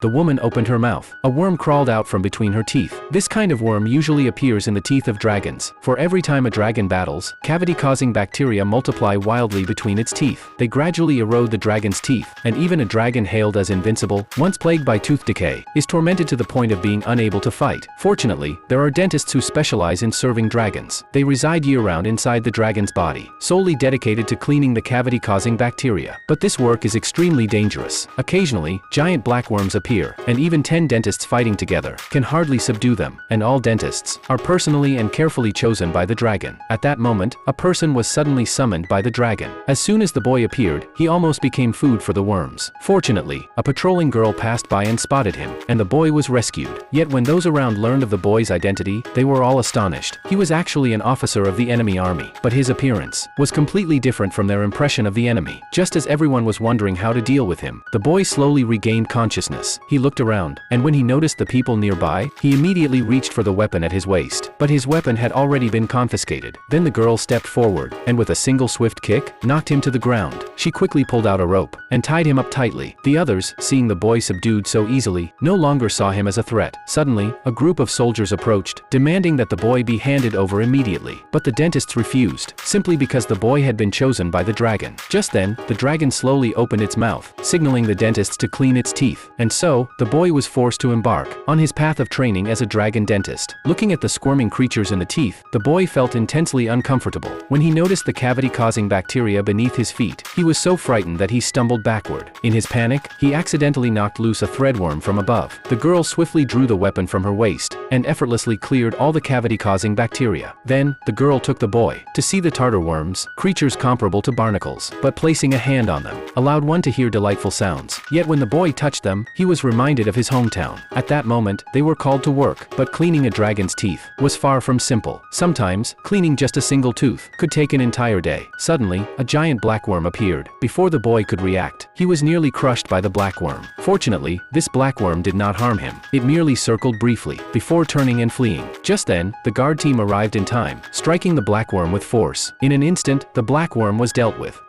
The woman opened her mouth. A worm crawled out from between her teeth. This kind of worm usually appears in the teeth of dragons. For every time a dragon battles, cavity-causing bacteria multiply wildly between its teeth. They gradually erode the dragon's teeth, and even a dragon hailed as invincible, once plagued by tooth decay, is tormented to the point of being unable to fight. Fortunately, there are dentists who specialize in serving dragons. They reside year-round inside the dragon's body, solely dedicated to cleaning the cavity-causing bacteria. But this work is extremely dangerous. Occasionally, giant black worms appear, and even 10 dentists fighting together can hardly subdue them, and all dentists are personally and carefully chosen by the dragon. At that moment, a person was suddenly summoned by the dragon. As soon as the boy appeared, he almost became food for the worms. Fortunately, a patrolling girl passed by and spotted him, and the boy was rescued. Yet when those around learned of the boy's identity, they were all astonished. He was actually an officer of the enemy army, but his appearance was completely different from their impression of the enemy. Just as everyone was wondering how to deal with him, the boy slowly regained consciousness. He looked around, and when he noticed the people nearby, he immediately reached for the weapon at his waist. But his weapon had already been confiscated. Then the girl stepped forward, and with a single swift kick, knocked him to the ground. She quickly pulled out a rope, and tied him up tightly. The others, seeing the boy subdued so easily, no longer saw him as a threat. Suddenly, a group of soldiers approached, demanding that the boy be handed over immediately. But the dentists refused, simply because the boy had been chosen by the dragon. Just then, the dragon slowly opened its mouth, signaling the dentists to clean its teeth. And so, the boy was forced to embark on his path of training as a dragon dentist. Looking at the squirming creatures in the teeth, the boy felt intensely uncomfortable. When he noticed the cavity-causing bacteria beneath his feet, he was so frightened that he stumbled backward. In his panic, he accidentally knocked loose a threadworm from above. The girl swiftly drew the weapon from her waist, and effortlessly cleared all the cavity-causing bacteria. Then, the girl took the boy to see the tartar worms, creatures comparable to barnacles, but placing a hand on them allowed one to hear delightful sounds. Yet when the boy touched them, he was reminded of his hometown. At that moment, they were called to work, but cleaning a dragon's teeth was far from simple. Sometimes, cleaning just a single tooth could take an entire day. Suddenly, a giant blackworm appeared. Before the boy could react, he was nearly crushed by the blackworm. Fortunately, this blackworm did not harm him. It merely circled briefly, before turning and fleeing. Just then, the guard team arrived in time, striking the blackworm with force. In an instant, the blackworm was dealt with.